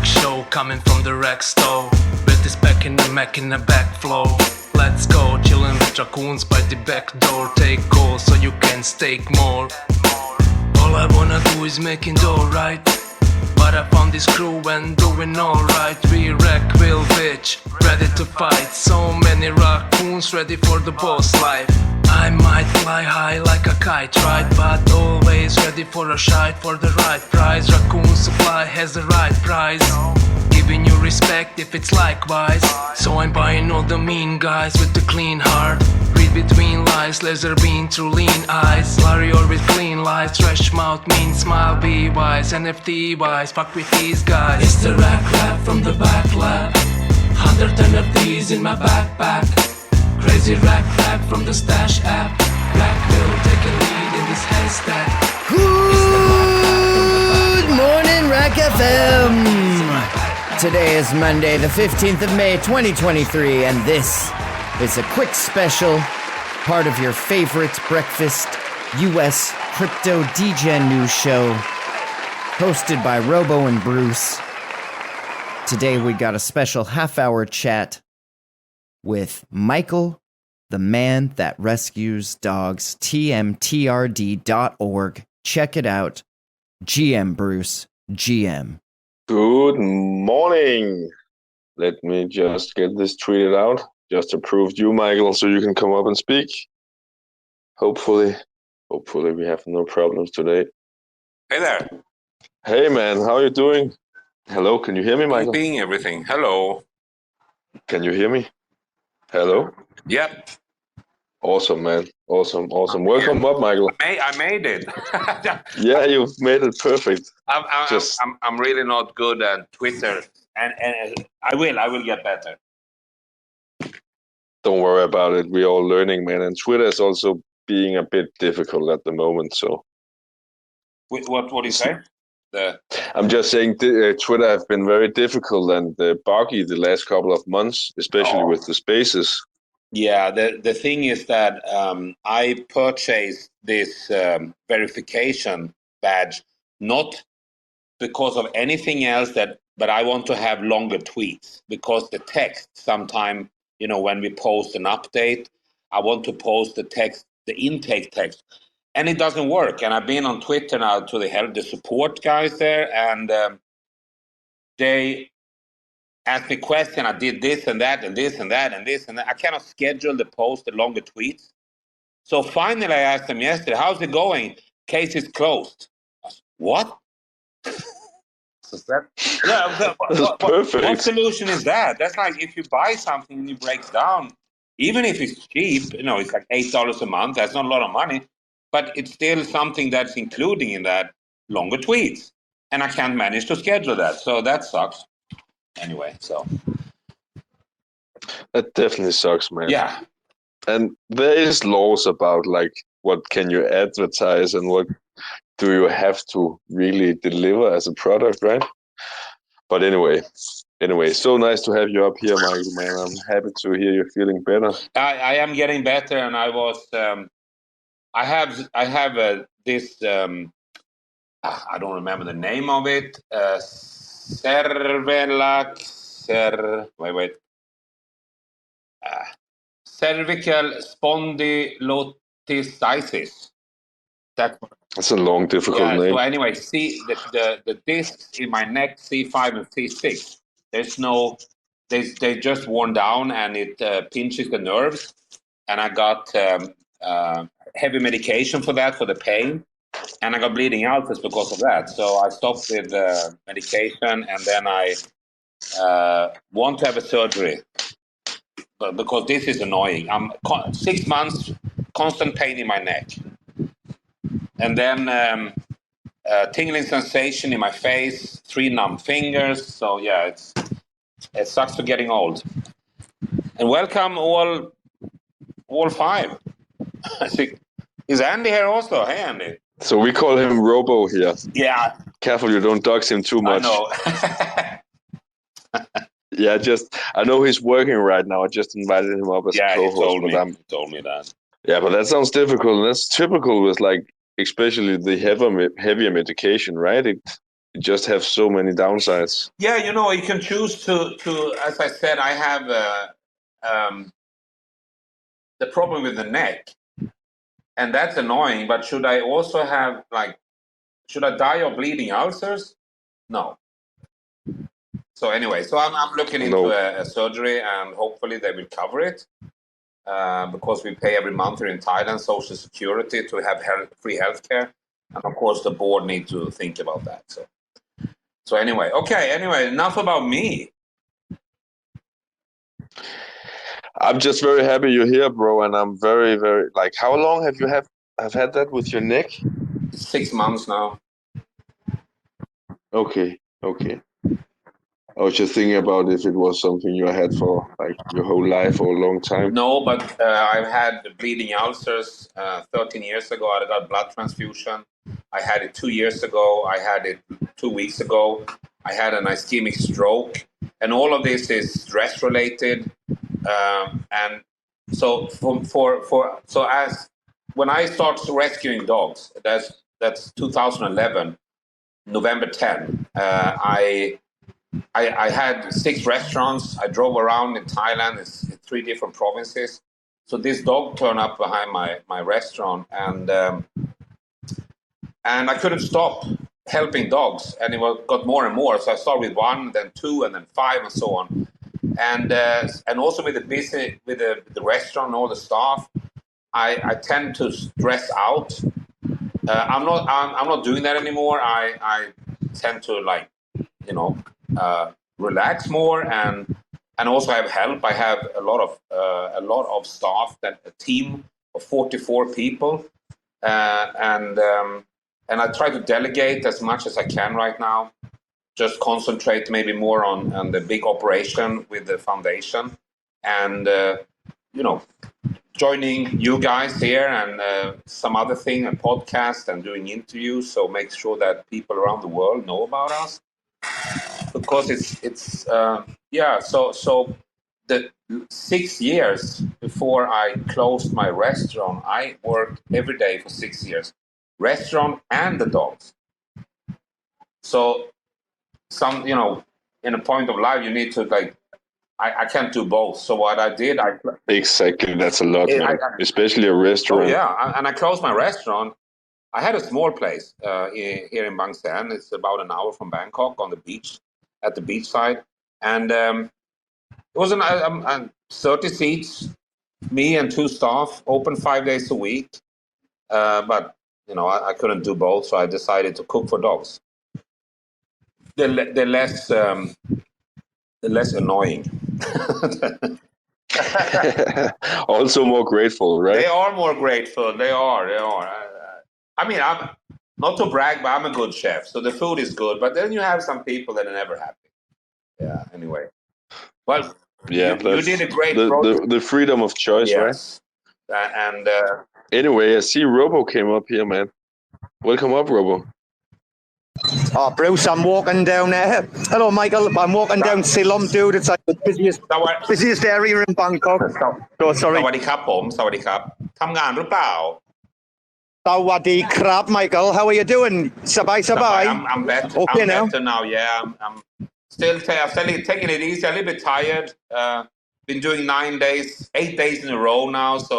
show coming from the RAC store. With this back in the Mac in the back flow. Let's go, chillin' with raccoons by the back door. Take calls so you can stake more. All I wanna do is making dough, right? But I found this crew and doing alright. We wreck, will bitch, ready to fight. So many raccoons ready for the boss life. I might fly high like a kite, right? But always ready for a shite for the right price. Raccoon supply has the right price. Giving you respect if it's likewise. So I'm buying all the mean guys with the clean heart. Read between lies, laser beam through lean eyes. Warrior with clean lies, trash mouth, mean smile, be wise. NFT wise, fuck with these guys. It's the RAC rap from the back lab. 100 NFTs in my backpack. Crazy RAC rap from the stash app. RAC will take a lead in this haystack. Good morning, RAC FM. Today is Monday, the 15th of May, 2023, and this is a quick special, part of your favorite breakfast US crypto degen news show, hosted by Robo and Bruce. Today we got a special half-hour chat with Michael, the man that rescues dogs, TMTRD.org. Check it out. GM Bruce, GM. Good morning. Let me just get this tweeted out. Just approved you, Michael, so you can come up and speak. Hopefully we have no problems today. Hey there. Hey, man, how are you doing? Hello, can you hear me, Michael? Being everything. Hello. Can you hear me? Hello? Yep. Awesome, man. Awesome. Welcome up, Michael. I made it. Yeah, you've made it perfect. I'm really not good at Twitter, and I will get better. Don't worry about it. We're all learning, man. And Twitter is also being a bit difficult at the moment. So, What do you say? I'm just saying Twitter have been very difficult and buggy the last couple of months, especially with the spaces. Yeah, the thing is that I purchased this verification badge not because of anything else but I want to have longer tweets, because the text sometime, when we post an update, I want to post the intake text, and it doesn't work. And I've been on Twitter now to the support guys there, and they asked me questions. I did this and that and this and that and this and that. I cannot schedule the longer tweets. So finally I asked them yesterday, how's it going? Case is closed. I said, what? What solution is that? That's like if you buy something and it breaks down, even if it's cheap, it's like $8 a month. That's not a lot of money, but it's still something that's including in that longer tweets. And I can't manage to schedule that. So that sucks. Anyway, so that definitely sucks, man. Yeah, and there is laws about like what can you advertise and what do you have to really deliver as a product, right? But anyway, so nice to have you up here, Michael, man. I'm happy to hear you're feeling better. I am getting better, and I was I have this I don't remember the name of it. Cervical spondylolisthesis. That's a long, difficult name. So anyway, see the discs in my neck, C5 and C6. They just worn down, and it pinches the nerves. And I got heavy medication for that, for the pain. And I got bleeding ulcers because of that. So I stopped with medication, and then I want to have a surgery. But because this is annoying. I'm 6 months, constant pain in my neck. And then tingling sensation in my face, 3 numb fingers. So yeah, it sucks for getting old. And welcome all 5. Is Andy here also? Hey, Andy. So we call him Robo here. Yeah. Careful you don't dox him too much. I know. Yeah, I know he's working right now. I just invited him up as a co-host. He told me that. Yeah, but that sounds difficult. And that's typical with, like, especially the heavier medication, right? just have so many downsides. Yeah, you can choose to. As I said, I have the problem with the neck, and that's annoying. But should I also have should I die of bleeding ulcers? No. So anyway, I'm looking into a surgery, and hopefully they will cover it because we pay every month here in Thailand Social Security to have free healthcare, and of course the board need to think about that. So anyway, enough about me. I'm just very happy you're here, bro, and I'm very, very how long have you have had that with your neck? 6 months now. Okay. I was just thinking about if it was something you had for your whole life or a long time. No, but I've had bleeding ulcers 13 years ago. I got blood transfusion. I had it 2 years ago. I had it 2 weeks ago. I had an ischemic stroke, and all of this is stress related. And so as when I start rescuing dogs, that's 2011, November 10. I had 6 restaurants. I drove around in Thailand. It's 3 different provinces. So this dog turned up behind my restaurant, and I couldn't stop helping dogs, and it got more and more. So I started with 1, then 2, and then 5, and so on. And also with the restaurant and all the staff, I tend to stress out. I'm not doing that anymore. I tend to relax more, and also have help. I have a lot of staff, a team of 44 people, and I try to delegate as much as I can right now. Just concentrate maybe more on the big operation with the foundation, and joining you guys here and some other thing, a podcast, and doing interviews. So make sure that people around the world know about us, because it's So the 6 years before I closed my restaurant, I worked every day for 6 years, restaurant and the dogs. So in a point of life, you need to I can't do both. So what I did, exactly, that's a lot, man. Especially a restaurant. Oh, yeah, and I closed my restaurant. I had a small place here in Bang Sen. It's about an hour from Bangkok on the beach, at the beachside, and it was 30 seats, me and 2 staff, open 5 days a week. But I couldn't do both, so I decided to cook for dogs. They're less annoying. Also more grateful, right? They are more grateful. They are. I mean, I'm not to brag, but I'm a good chef, so the food is good. But then you have some people that are never happy. Yeah. Anyway, well, yeah, you did a great project. The freedom of choice, yes. Right? And anyway, I see Robo came up here, man. Welcome up, Robo. Oh, Bruce, I'm walking down there. Hello, Michael. I'm walking down Silom, dude. It's like the busiest area in Bangkok. Oh, sorry. สวัสดีครับผม สวัสดีครับ ทำงานหรือเปล่า Sawadee krab, Michael. How are you doing? Sabai. I'm better. Okay, I'm better now. Yeah, I'm still taking it easy. A little bit tired. Been doing 8 days in a row now. So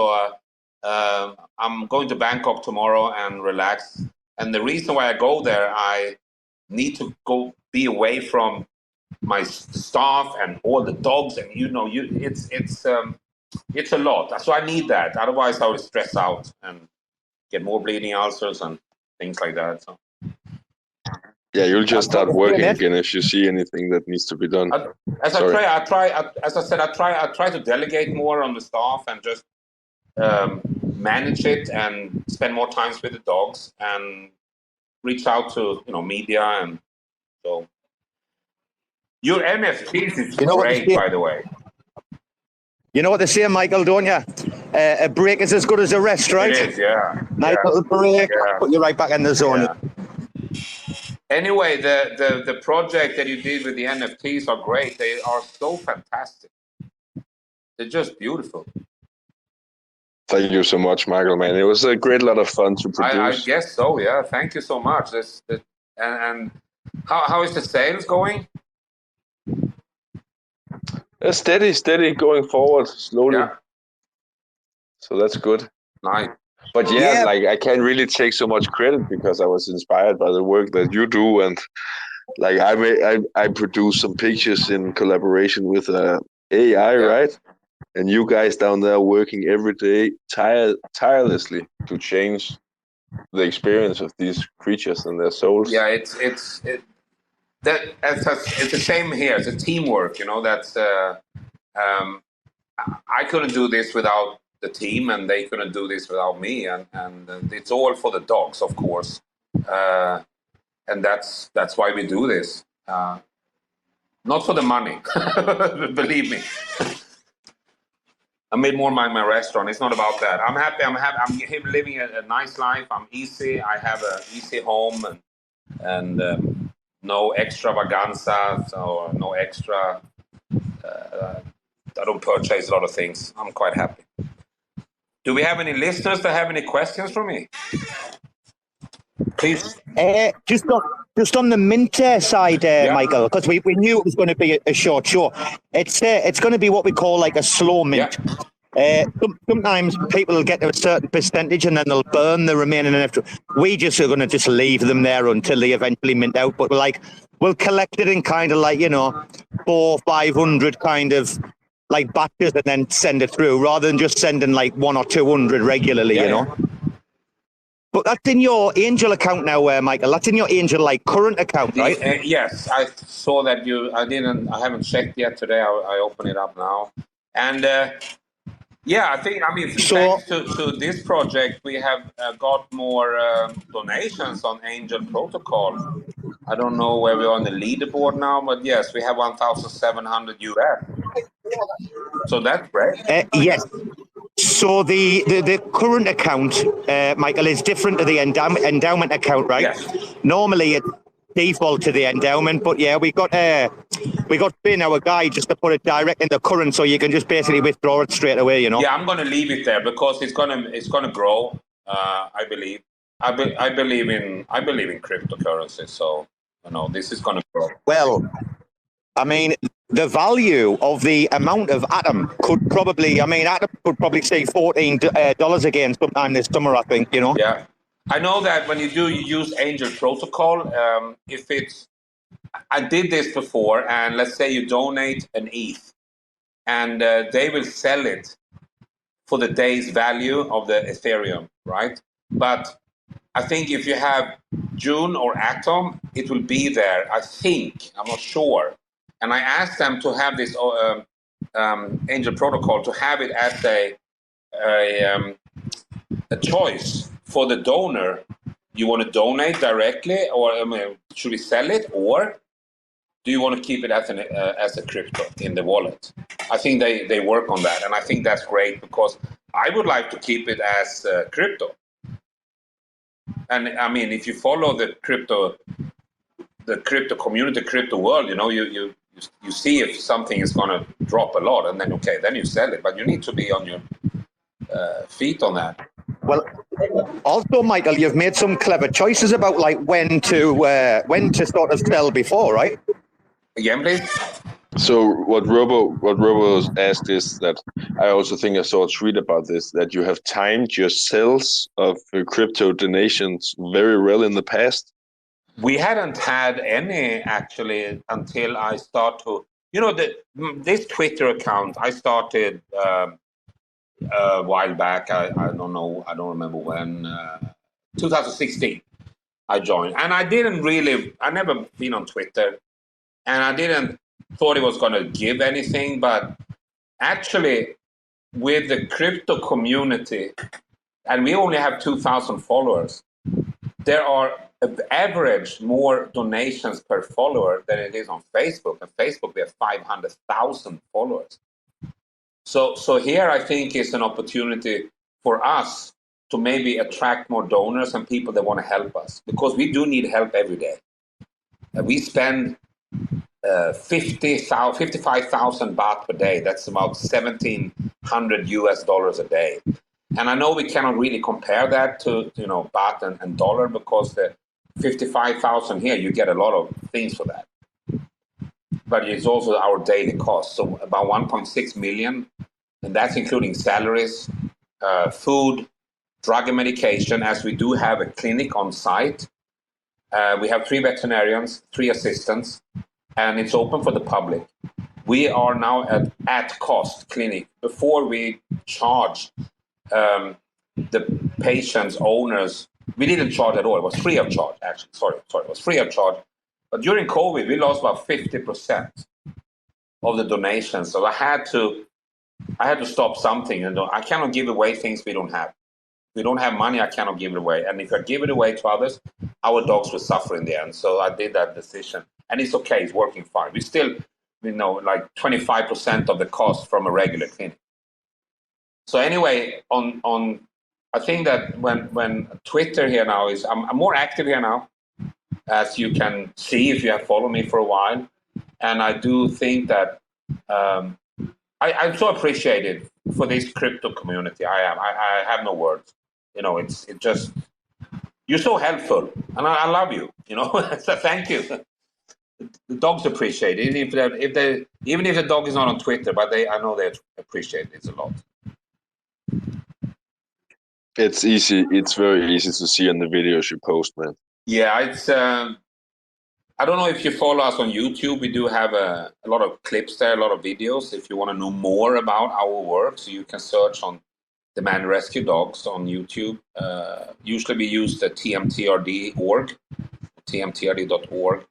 I'm going to Bangkok tomorrow and relax. And the reason why I go there, I need to be away from my staff and all the dogs, and it's a lot. So I need that. Otherwise, I would stress out and get more bleeding ulcers and things like that. So. Yeah, you'll just start working again if you see anything that needs to be done. As I try to delegate more on the staff and just manage it and spend more time with the dogs and reach out to media. And so your NFTs is great, by the way. You know what they say, Michael, don't you? A break is as good as a rest, right? It is, yeah. Nice little break, put you right back in the zone. Yeah. Anyway, the project that you did with the NFTs are great. They are so fantastic. They're just beautiful. Thank you so much, Michael, man. It was a great lot of fun to produce. I guess so, yeah. Thank you so much. And How is the sales going? Steady going forward slowly. Yeah. So that's good. Nice. But Yeah. like I can't really take so much credit because I was inspired by the work that you do, and like I produce some pictures in collaboration with AI, right? And you guys down there working every day tirelessly to change the experience of these creatures and their souls. Yeah, it's the same here. It's a teamwork, you know. I couldn't do this without the team, and they couldn't do this without me. And it's all for the dogs, of course. And that's why we do this. Not for the money, believe me. I made more money in my restaurant. It's not about that. I'm happy. I'm living a nice life. I'm easy. I have an easy home and no extravaganza, so no extra. I don't purchase a lot of things. I'm quite happy. Do we have any listeners that have any questions for me? Please. Just on the Minter side, Michael, because we knew it was going to be a short show. It's going to be what we call like a slow mint. Yeah. Sometimes people will get to a certain percentage and then they'll burn the remaining. We just are going to just leave them there until they eventually mint out. But we'll collect it in kind of like, 400-500 kind of like batches and then send it through rather than just sending like 100 or 200 regularly, you know. But that's in your Angel account now, Michael. That's in your Angel current account, right? Yes, I saw that I haven't checked yet today. I open it up now, and thanks to this project, we have got more donations on Angel Protocol. I don't know where we are on the leaderboard now, but yes, we have 1,700 US. So that's great. Yes. So the current account, Michael, is different to the endowment account, right? Yes. Normally it's default to the endowment, but yeah, we got Finn, our guy, just to put it direct in the current, so you can just basically withdraw it straight away, you know. Yeah, I'm going to leave it there because it's gonna grow. I believe. I believe in cryptocurrency, so this is going to grow. Well, I mean, the value of the amount of Atom could probably, Atom could probably see $14 again sometime this summer, I think, you know? Yeah. I know that when you use Angel Protocol, I did this before, and let's say you donate an ETH, and they will sell it for the day's value of the Ethereum, right? But I think if you have June or Atom, it will be there. I think, I'm not sure. And I asked them to have this Angel Protocol to have it as a choice for the donor. You want to donate directly, or should we sell it, or do you want to keep it as a crypto in the wallet? I think they work on that, and I think that's great because I would like to keep it as crypto. And I mean, if you follow the crypto community, crypto world, you see if something is going to drop a lot, and then you sell it. But you need to be on your feet on that. Well, also, Michael, you've made some clever choices about when to sort of sell before, right? Again, please. So what Robo asked is that I also think I saw a tweet about this, that you have timed your sales of crypto donations very well in the past. We hadn't had any actually until I started to, this Twitter account I started a while back. I don't know. I don't remember when. 2016, I joined, and I never been on Twitter, and I didn't thought it was going to give anything, but actually with the crypto community, and we only have 2,000 followers, there are average more donations per follower than it is on Facebook. On Facebook, we have 500,000 followers. So here I think is an opportunity for us to maybe attract more donors and people that want to help us, because we do need help every day. We spend 55,000 baht per day. That's about $1,700 US a day. And I know we cannot really compare that to baht and dollar, because the 55,000 here, you get a lot of things for that. But it's also our daily cost. So about 1.6 million, and that's including salaries, food, drug and medication, as we do have a clinic on site. We have 3 veterinarians, 3 assistants, and it's open for the public. We are now at cost clinic. Before we charge the patients, owners, we didn't charge at all. It was free of charge, actually. Sorry, it was free of charge. But during COVID, we lost about 50% of the donations. So I had to stop something. And I cannot give away things we don't have. If we don't have money, I cannot give it away. And if I give it away to others, our dogs will suffer in the end. So I did that decision. And it's okay. It's working fine. We still, like 25% of the cost from a regular clinic. So anyway, I think that when Twitter here now is, I'm more active here now, as you can see if you have followed me for a while. And I do think that I'm so appreciated for this crypto community. I have no words. It's just, you're so helpful, and I love you. So thank you. The dogs appreciate it, even if the dog is not on Twitter, but I know they appreciate it a lot. It's easy. It's very easy to see in the videos you post, man. Yeah, it's. I don't know if you follow us on YouTube. We do have a lot of clips there, a lot of videos. If you want to know more about our work, so you can search on the Man Rescue Dogs on YouTube. Usually we use the TMTRD.org, TMTRD.org.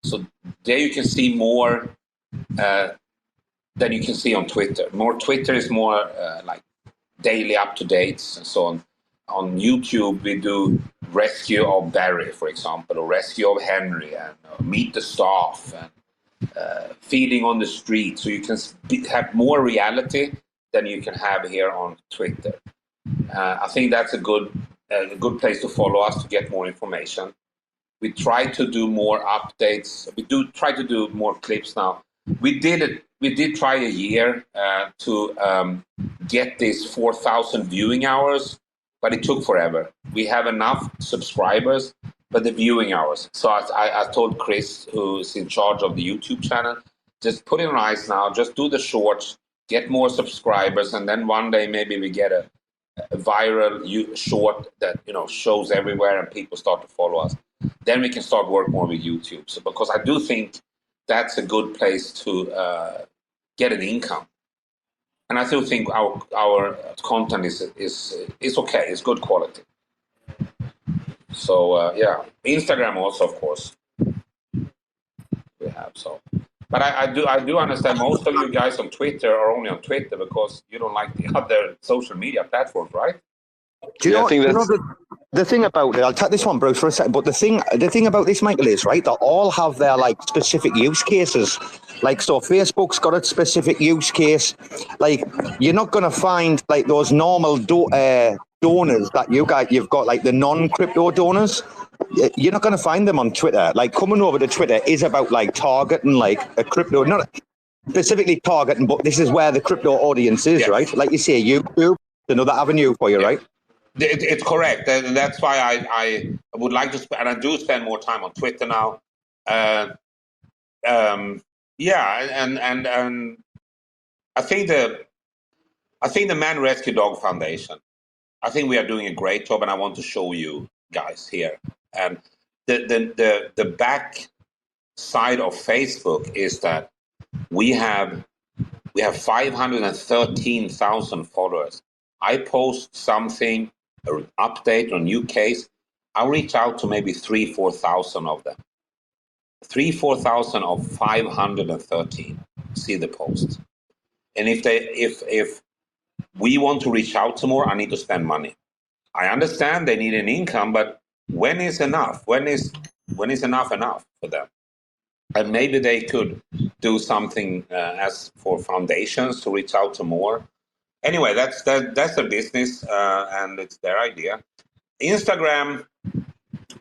So there you can see more than you can see on Twitter. Twitter is more like daily up-to-dates and so on. On YouTube, we do rescue of Barry, for example, or rescue of Henry, and meet the staff, and feeding on the street. So you can have more reality than you can have here on Twitter. I think that's a good place to follow us to get more information. We try to do more updates. We do try to do more clips now. We did try a year to get these 4,000 viewing hours, but it took forever. We have enough subscribers, but the viewing hours. So I told Chris, who's in charge of the YouTube channel, just put in ice now, just do the shorts, get more subscribers, and then one day maybe we get a viral short that shows everywhere and people start to follow us. Then we can start work more with YouTube. So because I do think that's a good place to get an income. And I still think our content is okay. It's good quality. So yeah, Instagram also, of course, we have. So, but I do understand most of you guys on Twitter are only on Twitter because you don't like the other social media platforms, right? Do you know the thing about it? I'll take this one, Bruce, for a second. But the thing about this, Michael, is right. They all have their specific use cases. So Facebook's got a specific use case. You're not going to find those normal donors that you've got the non-crypto donors. You're not going to find them on Twitter. Coming over to Twitter is about targeting a crypto, not specifically targeting, but this is where the crypto audience is, right? Like you say, YouTube, another avenue for you, right? It's correct. And that's why I would like to and I do spend more time on Twitter now. Yeah, and I think the Man Rescue Dog Foundation, I think we are doing a great job, and I want to show you guys here. And the back side of Facebook is that we have 513,000 followers. I post something, an update or a new case, I'll reach out to maybe 3,000-4,000 of them. 3,000-4,000 of 513 see the post. And if we want to reach out to more, I need to spend money. I understand they need an income, but when is enough? When is enough for them? And maybe they could do something as for foundations to reach out to more. Anyway, that's a business and it's their idea. Instagram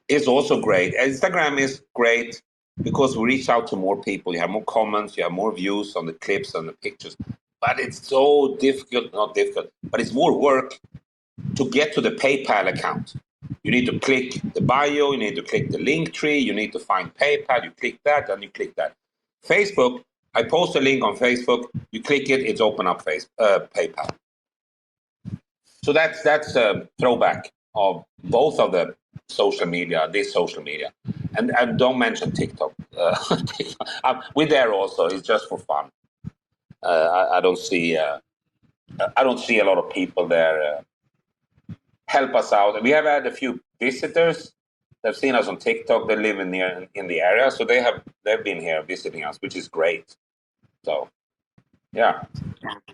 is also great. Instagram is great because we reach out to more people. You have more comments, you have more views on the clips and the pictures. But it's so difficult, not difficult, but it's more work to get to the PayPal account. You need to click the bio, you need to click the link tree, you need to find PayPal, you click that, and you click that. Facebook, I post a link on Facebook, you click it, it's open up PayPal. So that's a throwback of both of the social media, and don't mention TikTok. We're there also. It's just for fun. I don't see a lot of people there help us out. We have had a few visitors. They've seen us on TikTok. They live in the area, so they've been here visiting us, which is great. So, yeah.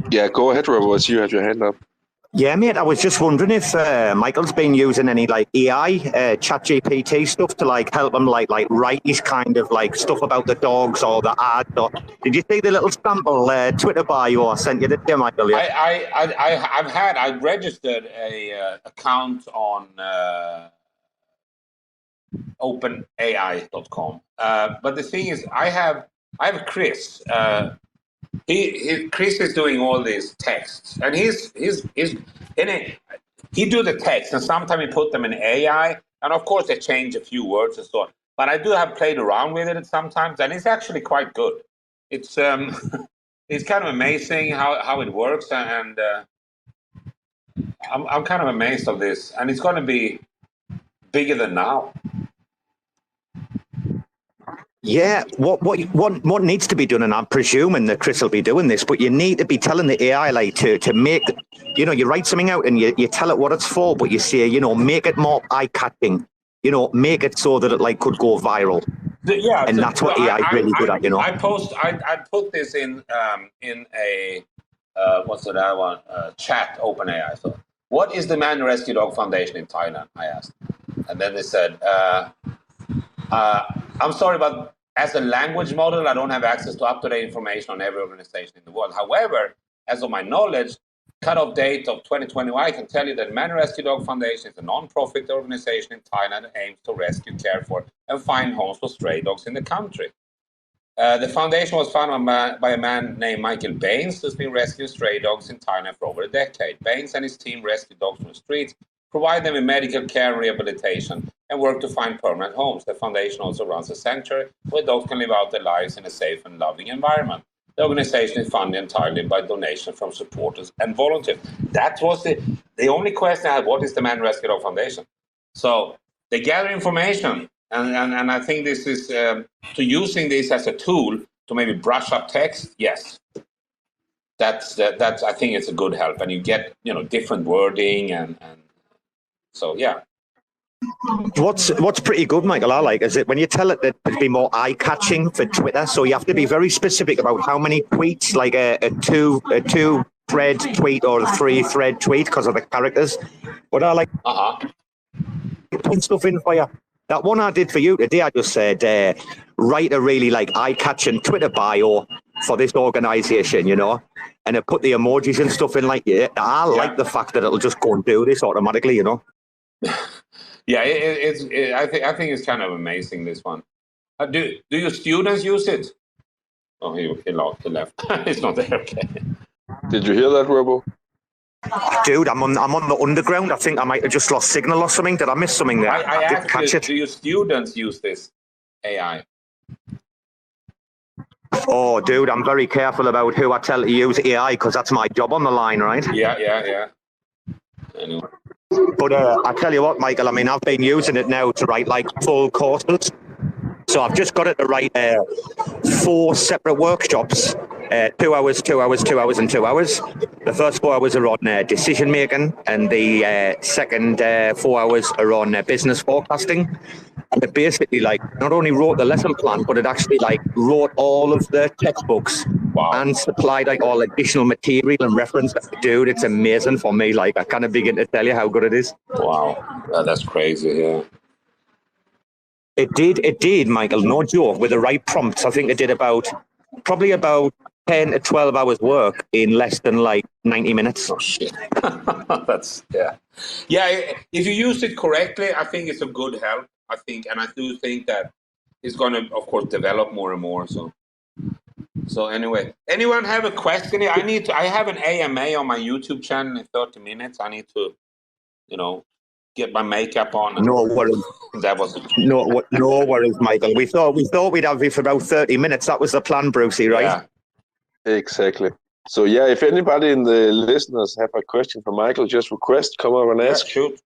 Yeah, go ahead, Robo. You had your hand up. Yeah, mate, I was just wondering if Michael's been using any like AI, ChatGPT stuff to like help him like write his kind of like stuff about the dogs or the ads. Or did you see the little sample Twitter bio I sent you there, Michael? Yeah? I registered a account on openai.com, but the thing is, I have Chris. Chris is doing all these texts, and he's in it. He do the text, and sometimes he put them in AI, and of course they change a few words and so on. But I do have played around with it sometimes, and it's actually quite good. It's it's kind of amazing how it works, and I'm kind of amazed of this, and it's going to be bigger than now. Yeah, what needs to be done, and I'm presuming that Chris will be doing this, but you need to be telling the AI like to make, you write something out and you tell it what it's for, but you say, make it more eye-catching, make it so that it like could go viral. Yeah, and that's what AI is really good at, I put this in a what's the other one? Chat OpenAI. So, what is the Man Rescue Dog Foundation in Thailand? I asked, and then they said, I'm sorry, but as a language model, I don't have access to up-to-date information on every organization in the world. However, as of my knowledge, cut-off date of 2021, I can tell you that Man Rescue Dog Foundation is a non-profit organization in Thailand that aims to rescue, care for, and find homes for stray dogs in the country. The foundation was founded by a man named Michael Baines, who's been rescuing stray dogs in Thailand for over a decade. Baines and his team rescue dogs from the streets, provide them with medical care and rehabilitation, and work to find permanent homes. The foundation also runs a sanctuary where dogs can live out their lives in a safe and loving environment. The organization is funded entirely by donation from supporters and volunteers. That was the only question I had. What is the Man Rescue Dog Foundation? So they gather information, and I think this is to using this as a tool to maybe brush up text. Yes, that's I think it's a good help, and you get different wording and so yeah. What's pretty good, Michael, I like, is it when you tell it that it'd be more eye-catching for Twitter, so you have to be very specific about how many tweets, like a two-thread tweet or a three-thread tweet because of the characters. But I like putting stuff in for you. That one I did for you today, I just said, write a really like eye-catching Twitter bio for this organization, and I put the emojis and stuff in like, I like the fact that it'll just go and do this automatically, Yeah, I think it's kind of amazing, this one. Do your students use it? Oh, he left. It's not there. Okay. Did you hear that, Robo? Dude, I'm on the underground. I think I might have just lost signal or something. Did I miss something there? I didn't catch it. Do your students use this AI? Oh, dude, I'm very careful about who I tell to use AI because that's my job on the line, right? Yeah. Anyway. But I tell you what, Michael, I mean, I've been using it now to write like full courses. So I've just got it to write 4 separate workshops, 2 hours, 2 hours, 2 hours, and 2 hours. The first 4 hours are on decision making, and the second 4 hours are on business forecasting. And it basically like not only wrote the lesson plan, but it actually like wrote all of the textbooks. Wow. And supplied like all additional material and reference. Dude, it's amazing for me. Like I can't begin to tell you how good it is. Wow, that's crazy. Yeah. It did, Michael. No joke. With the right prompts, I think it did probably about 10 to 12 hours work in less than like 90 minutes. Oh shit. That's yeah. If you use it correctly, I think it's a good help. I do think that it's going to, of course, develop more and more. So anyway, anyone have a question? I have an AMA on my YouTube channel in 30 minutes. I need to, get my makeup on. No worries. That was No worries, Michael. We thought we'd have you for about 30 minutes. That was the plan, Brucey, right? Yeah. Exactly. So yeah, if anybody in the listeners have a question for Michael, just request, come over and ask. Shoot.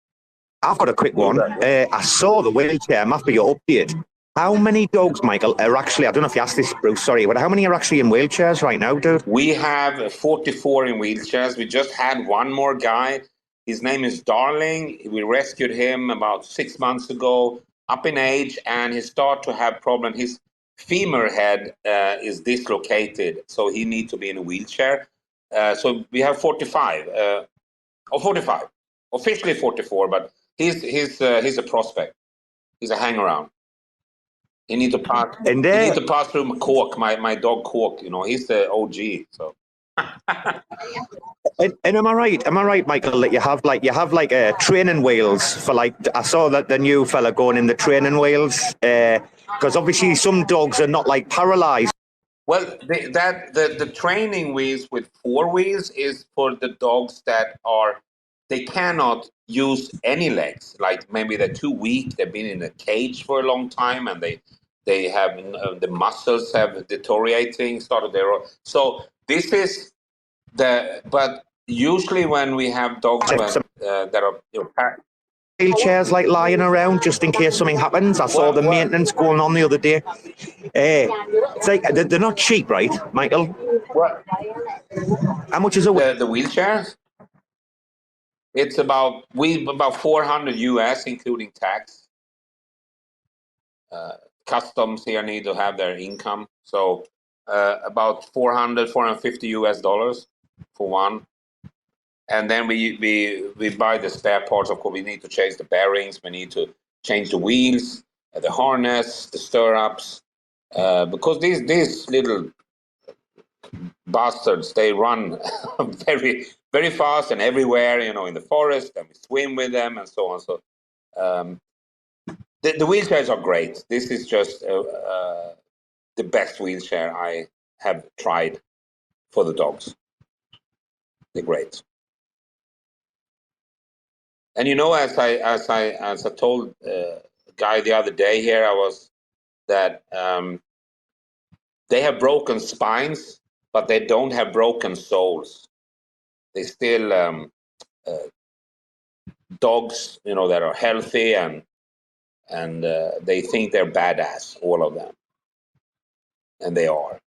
I've got a quick one. I saw the Wheelchair Mafia update. How many dogs, Michael, are actually, I don't know if you asked this, Bruce, sorry, but how many are actually in wheelchairs right now, dude? We have 44 in wheelchairs. We just had one more guy. His name is Darling. We rescued him about 6 months ago, up in age, and he started to have problem. His femur head is dislocated, so he needs to be in a wheelchair. So we have 45, or 45, officially 44, but he's a prospect. He's a hang-around. He needs to pass. He needs to pass through Cork, my dog Cork. You know, he's the OG. So. And am I right, Michael, that you have like training wheels for, like, I saw that the new fella going in the training wheels, because obviously some dogs are not like paralyzed. Well, the training wheels with 4 wheels is for the dogs that they cannot use any legs. Like maybe they're too weak. They've been in a cage for a long time, and they have the muscles have deteriorating. So this is but usually when we have dogs that are wheelchairs like lying around just in case something happens. I saw the maintenance going on the other day. It's like they're not cheap, right, Michael? What? How much is it? The wheelchairs? It's about 400 US, including tax. Customs here need to have their income, so about 450 US dollars for one. And then we buy the spare parts. Of course, we need to change the bearings. We need to change the wheels, the harness, the stirrups, because these little bastards, they run very, very fast and everywhere, in the forest, and we swim with them and so on. So the wheelchairs are great. This is just the best wheelchair I have tried for the dogs. They're great. And as I told a guy the other day here, that they have broken spines, but they don't have broken souls. They still dogs, that are healthy and they think they're badass, all of them, and they are.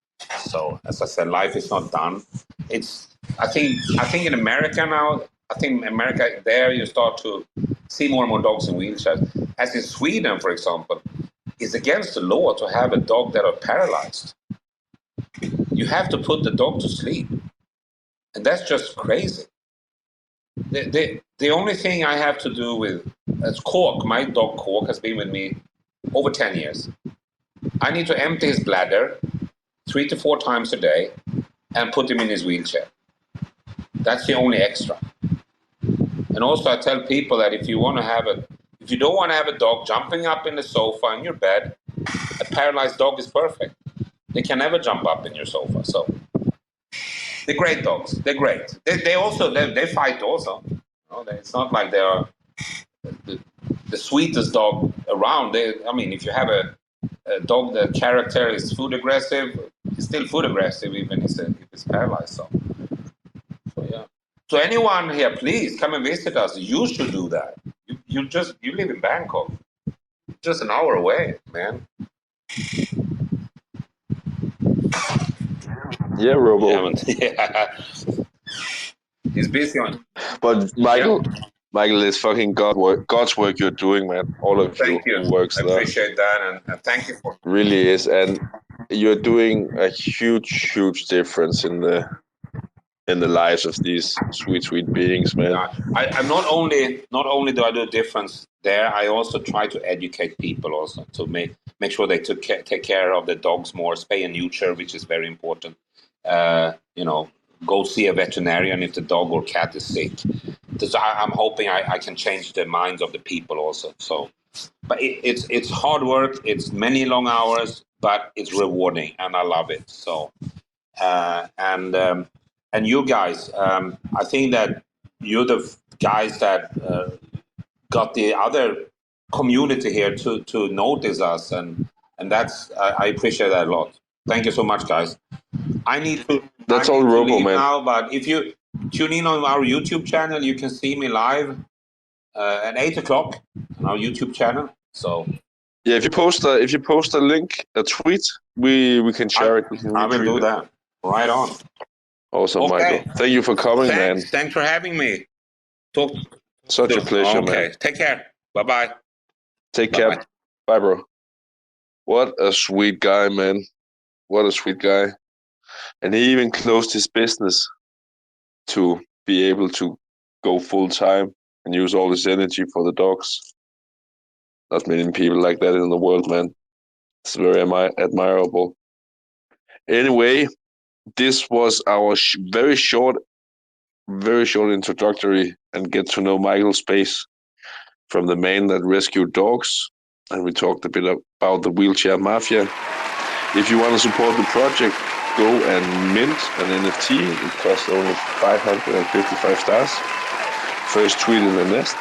So as I said, life is not done. I think in America now. I think America, there you start to see more and more dogs in wheelchairs. As in Sweden, for example, it's against the law to have a dog that are paralyzed. You have to put the dog to sleep. And that's just crazy. The only thing I have to do with Cork, my dog Cork has been with me over 10 years. I need to empty his bladder 3 to 4 times a day and put him in his wheelchair. That's the only extra. And also I tell people that if you don't want to have a dog jumping up in the sofa in your bed, a paralyzed dog is perfect. They can never jump up in your sofa. So they're great dogs. They're great. They fight also. It's not like they are the sweetest dog around. If you have a dog, the character is food aggressive, it's still food aggressive even if it's paralyzed. So yeah. So anyone here, please come and visit us. You should do that. You live in Bangkok, just an hour away, man. Yeah, Robo. Yeah. He's busy on. But Michael, it's fucking God's work you're doing, man. All of Thank you. Who works I there. appreciate that, and thank you for. Really is, and you're doing a huge difference in the lives of these sweet beings, man. Yeah. I'm not only do I do a difference there, I also try to educate people also to make sure they take care of the dogs more, spay and neuter, which is very important. Go see a veterinarian if the dog or cat is sick. Because I'm hoping I can change the minds of the people also. So, but it's hard work. It's many long hours, but it's rewarding, and I love it. So, and you guys, I think that you're the guys that got the other community here to notice us, and that's I appreciate that a lot. Thank you so much, guys. I need to. That's I all need to Robo, leave man. now, but if you tune in on our YouTube channel, you can see me live at 8:00 on our YouTube channel. So yeah, if you post a link, a tweet, we can share it. I will do that. Right on. Awesome, Okay. Michael. Thank you for coming, man. Thanks for having me. Such a pleasure, man. Okay, take care. Bye-bye. Take care. Bye, bro. What a sweet guy, man. What a sweet guy. And he even closed his business to be able to go full time and use all his energy for the dogs. Not many people like that in the world, man. It's very admirable. Anyway, this was our very short introductory and get to know Michael Space from the man that rescued dogs. And we talked a bit about the Wheelchair Mafia. If you want to support the project, go and mint an NFT. It costs only 555 stars. First tweet in the nest.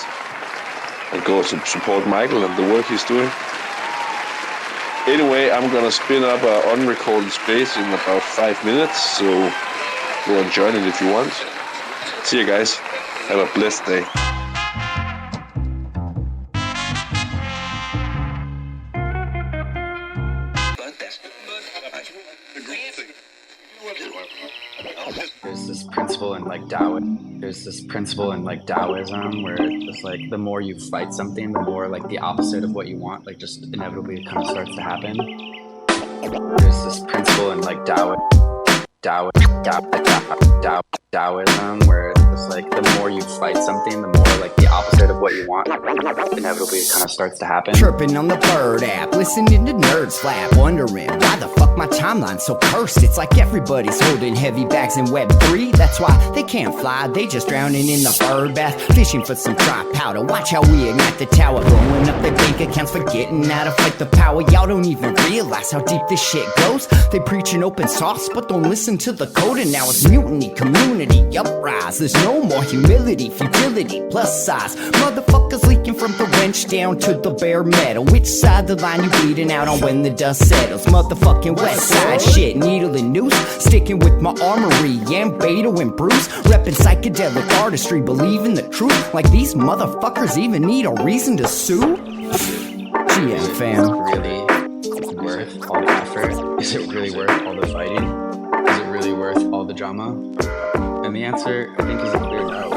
And go to support Michael and the work he's doing. Anyway, I'm going to spin up an unrecorded space in about 5 minutes. So go and join it if you want. See you guys. Have a blessed day. There's this principle in like Taoism. There's this principle in like Taoism where it's like the more you fight something, the more like the opposite of what you want, like just inevitably kind of starts to happen. There's this principle in like Taoism where it's like the more you fight something, the more like the opposite of what you want, inevitably it kind of starts to happen. Chirping on the Bird app, listening to nerds flap, wondering why the fuck my timeline's so cursed. It's like everybody's holding heavy bags in Web3. That's why they can't fly, they just drowning in the bird bath, fishing for some dry powder. Watch how we ignite the tower, blowing up their bank accounts, forgetting how to fight the power. Y'all don't even realize how deep this shit goes. They preaching open source, but don't listen to the code. And now it's mutiny, community, uprise. There's no more humility, futility, plus size. Motherfuckers leaking from the wrench down to the bare metal. Which side the line you bleeding out on when the dust settles? Motherfucking west side shit, needle and noose. Sticking with my armory, and Beto and Bruce. Reppin' psychedelic artistry, believing the truth. Like these motherfuckers even need a reason to sue? GM fam. Is it really worth all the effort? Is it really worth all the fighting? Is it really worth all the drama? And the answer, I think, is a clear no.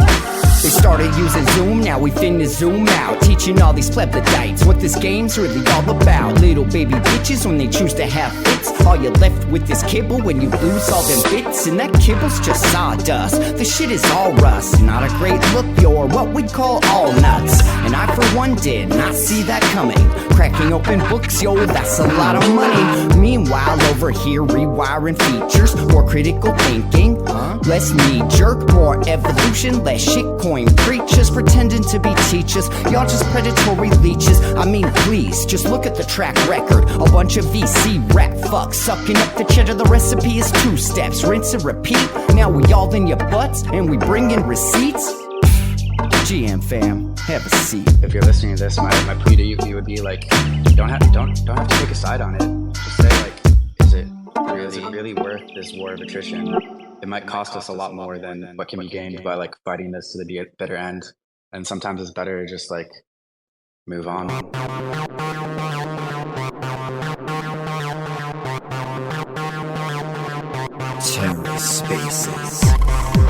They started using Zoom, now we finna zoom out. Teaching all these plebiscites what this game's really all about. Little baby bitches when they choose to have fits. All you're left with is kibble when you lose all them bits. And that kibble's just sawdust, the shit is all rust. Not a great look, you're what we'd call all nuts. And I for one did not see that coming. Cracking open books, yo, that's a lot of money. Meanwhile over here rewiring features. More critical thinking, less knee-jerk. More evolution, less shitcoin preachers pretending to be teachers. Y'all just predatory leeches. I mean, please, just look at the track record. A bunch of VC rap fucks sucking up the cheddar. The recipe is 2 steps, rinse and repeat. Now we all in your butts and we bring in receipts. GM fam, have a seat. If you're listening to this, my plea to you would be like, don't have to take a side on it. Just say like, is it really worth this war of attrition? It might cost us a lot more than what can be gained by like fighting this to the bitter end. And sometimes it's better to just like move on. TerraSpaces.